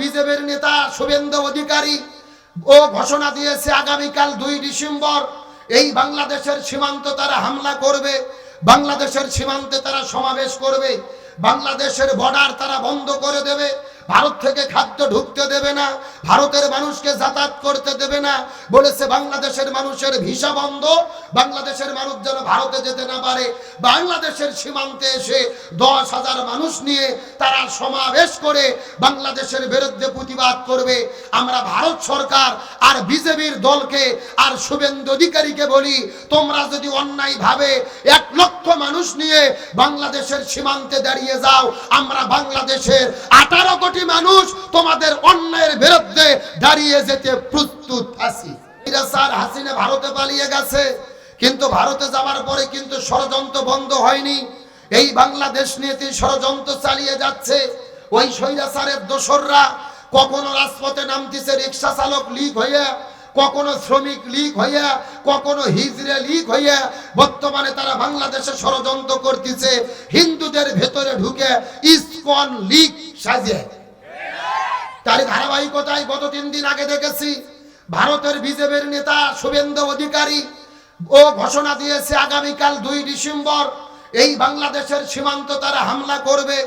বিজেপির নেতা শুভেন্দু অধিকারী ও ঘোষণা দিয়েছে আগামীকাল 2 ডিসেম্বর এই বাংলাদেশের সীমান্ত তারা হামলা করবে, বাংলাদেশের সীমান্তে তারা সমাবেশ করবে, বাংলাদেশের বর্ডার তারা বন্ধ করে দেবে, ভারত থেকে খাদ্য ঢুকতে দেবে না, ভারতের মানুষকে যাতায়াত করতে দেবে না, বলেছে বাংলাদেশের মানুষের ভিসা বন্ধ, বাংলাদেশের মানুষ যেন ভারতে যেতে না পারে। বাংলাদেশের সীমান্তে এসে 10,000 মানুষ নিয়ে তারা সমাবেশ করে বাংলাদেশের বিরুদ্ধে প্রতিবাদ করবে। আমরা ভারত সরকার আর বিজেপির দলকে আর শুভেন্দু অধিকারীকে বলি, তোমরা যদি অন্যায়ভাবে 1 লক্ষ মানুষ নিয়ে বাংলাদেশের সীমান্তে দাঁড়িয়ে যাও, আমরা বাংলাদেশের 18 কোটি মানুষ তোমাদের অন্যায়ের বিরুদ্ধে দাঁড়িয়ে যেতে প্রস্তুত আছি। স্যার হাসিনা ভারতে পালিয়ে গেছে, কিন্তু ভারতে যাওয়ার পরে কিন্তু ষড়যন্ত্র বন্ধ হয়নি। এই বাংলাদেশ নিয়ে তিনি ষড়যন্ত্র চালিয়ে যাচ্ছে। ওই স্বৈরাচারের দোসররা কখনো রাজপথে নামতেছে রিক্সা চালক লীগ হইয়া, কখনো শ্রমিক লীগ হইয়া, কখনো হিজড়ে লীগ হইয়া। বর্তমানে তারা বাংলাদেশে ষড়যন্ত্র করতেছে হিন্দুদের ভেতরে ঢুকে ইসকন লীগ সাজিয়ে। তার ধারাবাহিকতায় গত 3 দিন আগে দেখেছি ভারতের বিজেপির নেতা শুভেন্দু অধিকারী ও ঘোষণা দিয়েছে আগামীকাল 2 ডিসেম্বর এই বাংলাদেশের সীমান্ত তারা হামলা করবে,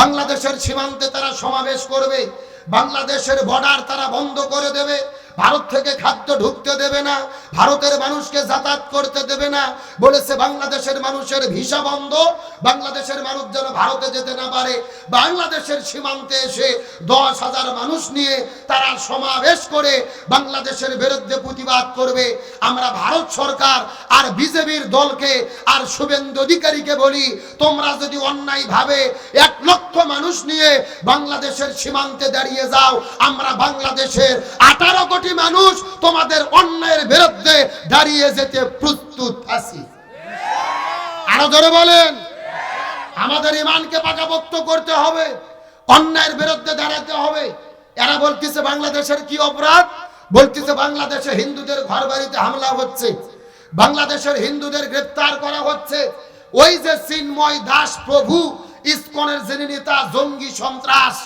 বাংলাদেশের সীমান্তে তারা সমাবেশ করবে, বাংলাদেশের বর্ডার তারা বন্ধ করে দেবে, ভারত থেকে খাদ্য ঢুকতে দেবে না, ভারতের মানুষকে যাতায়াত করতে দেবে না, বলেছে বাংলাদেশের মানুষের ভিসা বন্ধ, বাংলাদেশের মানুষ যেন ভারতে যেতে না পারে। বাংলাদেশের সীমান্তে এসে 10,000 মানুষ নিয়ে তারা সমাবেশ করে বাংলাদেশের বিরুদ্ধে প্রতিবাদ করবে। আমরা ভারত সরকার আর বিজেপির দলকে আর শুভেন্দু অধিকারীকে বলি, তোমরা যদি অন্যায়ভাবে 1 লক্ষ মানুষ নিয়ে বাংলাদেশের সীমান্তে দাঁড়িয়ে যাও, আমরা বাংলাদেশের 18 কোটি মানুষ তোমাদের অন্যায়ের বিরুদ্ধে দাঁড়িয়ে যেতে প্রস্তুত আছি। আরো জোরে বলেন। আমাদের ঈমানকে পাকাপোক্ত করতে হবে, অন্যায়ের বিরুদ্ধে দাঁড়াতে হবে। এরা বলতেছে বাংলাদেশের কি অপরাধ, বলতেছে বাংলাদেশে হিন্দুদের ঘর বাড়িতে হামলা হচ্ছে, বাংলাদেশের হিন্দুদের গ্রেফতার করা হচ্ছে। ওই যে চিন্ময় দাস প্রভু ইসকনের যিনি নেতা, জঙ্গি সন্ত্রাস,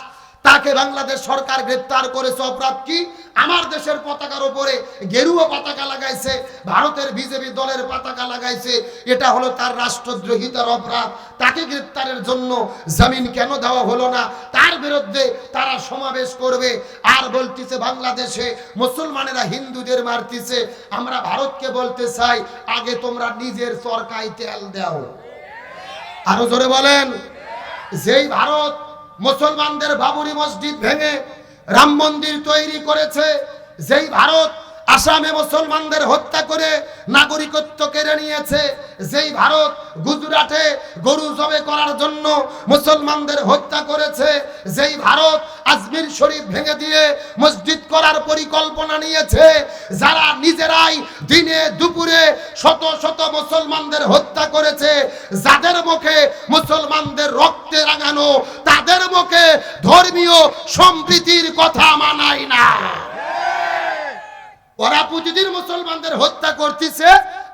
তাকে বাংলাদেশ সরকার গ্রেফতার করেছে। অপরাধ কি? আমার দেশের পতাকার উপরে গেরুয়া পতাকা লাগাইছে, ভারতের বিজেপি দলের পতাকা লাগাইছে, এটা হলো তার রাষ্ট্রদ্রোহিতার অপরাধ। তাকে গ্রেফতারের জন্য জামিন কেন দেওয়া হলো না? তার বিরুদ্ধে তারা সমাবেশ করবে আর বলতেছে বাংলাদেশে মুসলমানেরা হিন্দুদের মারতেছে। আমরা ভারতকে বলতে চাই, আগে তোমরা নিজের চরকায় তেল দাও। আরো জোরে বলেন। যেই ভারত মুসলমানদের বাবরি মসজিদ ভেঙে রাম মন্দির তৈরি করেছে, যেই ভারত আসামে মুসলমানদের হত্যা করে নাগরিকত্ব কেড়ে নিয়েছে, যেই ভারত গুজরাটে গরু জবে করার জন্য মুসলমানদের হত্যা করেছে, যেই ভারত আজমির শরীফ ভেঙে দিয়ে মসজিদ করার পরিকল্পনা নিয়েছে, যারা নিজেরাই দিনে দুপুরে শত শত মুসলমানদের হত্যা করেছে, যাদের মুখে মুসলমানদের রক্তে রাঙানো, তাদের মুখে ধর্মীয় সম্প্রীতির কথা মানায় না। ওরা প্রতিদিন মুসলমানদের হত্যা করতেছে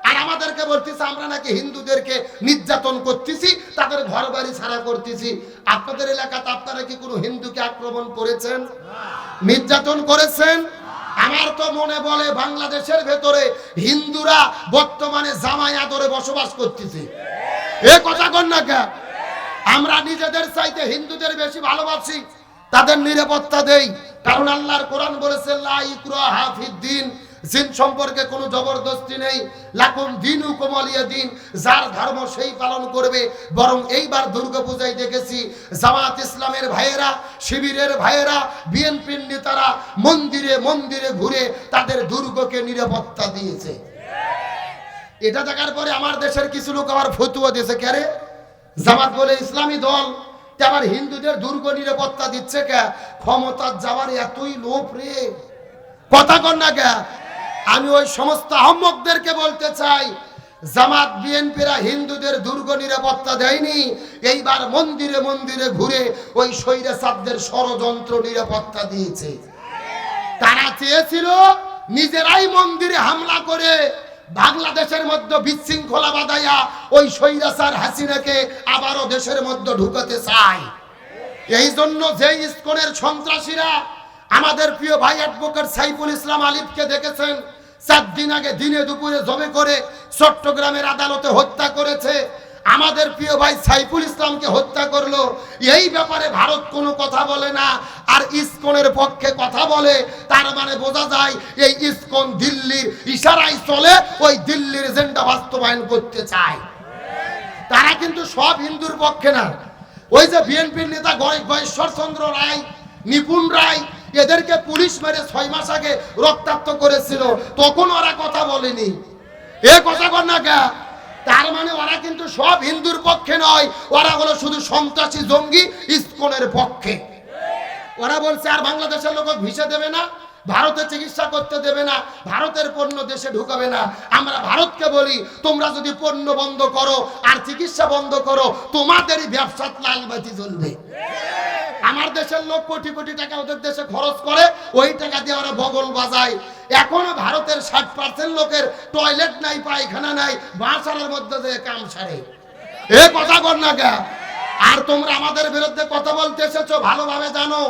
আর আমাদেরকে বলতেছে আমরা নাকি হিন্দুদেরকে নির্যাতন করতেছি, তাদের ঘর বাড়ি ছাড়া করতেছি। আপনাদের এলাকাতে আপনারা কি কোনো হিন্দুকে আক্রমণ করেছেন, নির্যাতন করেছেন? আমার তো মনে বলে বাংলাদেশের ভেতরে হিন্দুরা বর্তমানে জামাই আদরে বসবাস করতেছে। এ কথা কন না কেন? আমরা নিজেদের চাইতে হিন্দুদের বেশি ভালোবাসি, তাদের নিরাপত্তা দেই, কারণ আল্লাহর কোরআন বলেছে লা ইকরাহা ফিদ্দিন, জিন সম্পর্কে কোনো জবরদস্তি নেই। লাকুম দীনুকুম ওয়ালিয়া দিন, যার ধর্ম সেই পালন করবে। বরং এইবার দুর্গাপূজায় দেখেছি জামাত ইসলামের ভাইয়েরা, শিবিরের ভাইয়েরা, বিএনপির নেতারা মন্দিরে মন্দিরে ঘুরে তাদের দুর্গকে নিরাপত্তা দিয়েছে। এটা দেখার পরে আমার দেশের কিছু লোক আমার ফতুয়া দিয়েছে, কে রে জামাত বলে ইসলামী দল, আবার হিন্দুদের দুর্গ নিরাপত্তা দিচ্ছে কে? ক্ষমতার যাওয়ার এতই লোভ রে, কথা কন না কে? আমি ওই সমস্ত আহম্মকদেরকে বলতে চাই, জামাত বিএনপিরা হিন্দুদের দুর্গ নিরাপত্তা দেয়নি, এইবার মন্দিরে মন্দিরে ঘুরে ওই স্বৈরাচারদের ষড়যন্ত্র নিরাপত্তা দিয়েছে। তারা চেয়েছিল নিজেরাই মন্দিরে হামলা করে বাংলাদেশের মধ্যে বিশৃঙ্খলা বাঁধাইয়া ওই স্বৈরাচার হাসিনাকে আবারও দেশের মধ্যে ঢুকাতে চায়। এই জন্য যে ইসকনের সন্ত্রাসীরা আমাদের প্রিয় ভাই অ্যাডভোকেট সাইফুল ইসলাম আলিফকে দেখেছেন 4 দিন আগে দিনে দুপুরে জবে করে চট্টগ্রামের আদালতে হত্যা করেছে, আমাদের প্রিয় ভাই সাইফুল ইসলামকে হত্যা করলো, এই ব্যাপারে ভারত কোনো কথা বলে না আর ইসকনের পক্ষে কথা বলে, তার মানে বোঝা যায় এই ইসকন দিল্লির ইশারায় চলে, ওই দিল্লির এজেন্ডা বাস্তবায়ন করতে চায়। তারা কিন্তু সব হিন্দুর পক্ষে না। ওই যে বিএনপির নেতা গয়েশ্বরচন্দ্র রায়, নিপুণ রায়, এদেরকে পুলিশ মেরে 6 মাস আগে রক্তাক্ত করেছিল, তখন ওরা কথা বলেনি। এ কথা কর না কে? তার মানে ওরা কিন্তু সব হিন্দুর পক্ষে নয়, ওরা হলো শুধু সন্ত্রাসী জঙ্গি ইসকনের পক্ষে। ওরা বলছে আর বাংলাদেশের লোক ভিসা দেবে না, ভারতে চিকিৎসা করতে দেবে না, ভারতের পণ্য দেশে ঢুকাবে না। আমরা ভারতকে বলি তোমরা যদি পণ্য বন্ধ করো আর চিকিৎসা বন্ধ করো, তোমাদেরই ব্যবসাত লালবাতি জ্বলবে। আমার দেশের লোক কোটি কোটি টাকা ওদের দেশে খরচ করে, ওই টাকা দিয়ে ওরা বগল বাজায়। এখনো ভারতের 60% লোকের টয়লেট নাই, পায়খানা নাই, বাঁশালের মধ্যে দিয়ে কাম সারে। এ কথা বল না কে? আর তোমরা আমাদের বিরুদ্ধে কথা বলতে এসেছো, ভালোভাবে জানো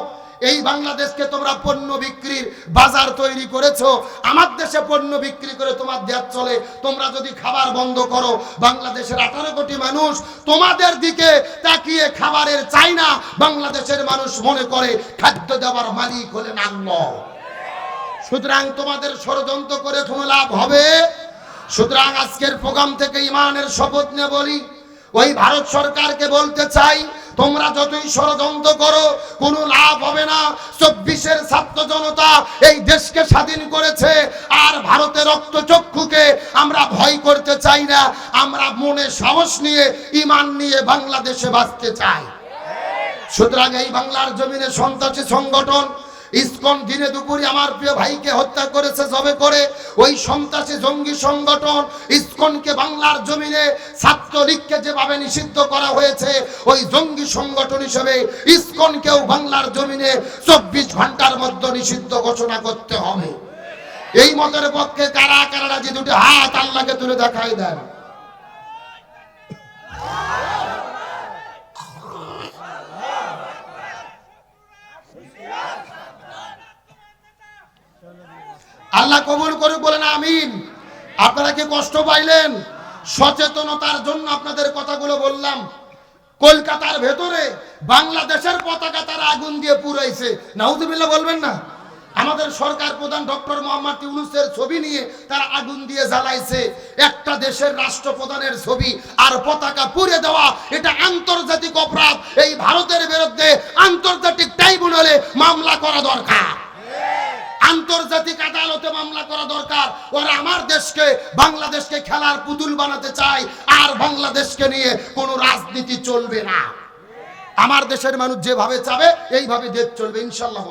এই বাংলাদেশকে তোমরা পণ্য বিক্রির বাজার তৈরি করেছো। আমার দেশে পণ্য বিক্রি করে তোমার দেশ চলে। তোমরা যদি খাবার বন্ধ করো, বাংলাদেশের 18 কোটি মানুষ তোমাদের দিকে তাকিয়ে খাবারের চাই না। বাংলাদেশের মানুষ মনে করে খাদ্য দেওয়ার মালিক হলেন আল্লাহ। সুতরাং তোমাদের ষড়যন্ত্র করে কোনো লাভ হবে? সুতরাং আজকের প্রোগ্রাম থেকে ইমানের শপথ নিয়ে বলি, ওই ভারত সরকারকে বলতে চাই, তোমরা যতই ষড়যন্ত্র করো কোনো লাভ হবে না। 24-এর ছাত্র জনতা এই দেশকে স্বাধীন করেছে, আর ভারতের রক্তচক্ষুকে আমরা ভয় করতে চাই না। আমরা মনে সাহস নিয়ে, ইমান নিয়ে বাংলাদেশে বাঁচতে চাই। সুতরাং এই বাংলার জমিনে সন্ত্রাসী সংগঠন ইসকন দিনে দুপুরে আমার প্রিয় ভাইকে হত্যা করেছে জবে করে। ওই সন্ত্রাসী জঙ্গি সংগঠন ইসকনকে বাংলার জমিনে ছাত্রলীগকে যেভাবে নিষিদ্ধ করা হয়েছে, ওই জঙ্গি সংগঠন হিসেবে ইসকনকেও বাংলার জমিনে 24 ঘন্টার মধ্যে নিষিদ্ধ ঘোষণা করতে হবে। এই মতের পক্ষে কারা কারা যে দুটি হাত আল্লাহকে তুলে দেখাই দেন। আল্লাহ কবুল করুক, বলেন আমিন। আপনারা কি কষ্ট পাইলেন? সচেতনতার জন্য আপনাদের কথাগুলো বললাম। কলকাতার ভেতরে বাংলাদেশের পতাকা তারা আগুন দিয়ে পুড়াইছে, নাউজুবিল্লাহ বলবেন না? আমাদের সরকার প্রধান ডক্টর মোহাম্মদ ইউনূসের ছবি নিয়ে তারা আগুন দিয়ে জ্বালাইছে। একটা দেশের রাষ্ট্রপ্রধানের ছবি আর পতাকা পুড়ে দেওয়া, এটা আন্তর্জাতিক অপরাধ। এই ভারতের বিরুদ্ধে আন্তর্জাতিক ট্রাইব্যুনালে মামলা করা দরকার, আন্তর্জাতিক আদালতে মামলা করা দরকার। ওরা আমার দেশকে, বাংলাদেশকে খেলার পুতুল বানাতে চায়, আর বাংলাদেশকে নিয়ে কোনো রাজনীতি চলবে না। আমার দেশের মানুষ যেভাবে চাবে এইভাবে দেশ চলবে ইনশাআল্লাহ।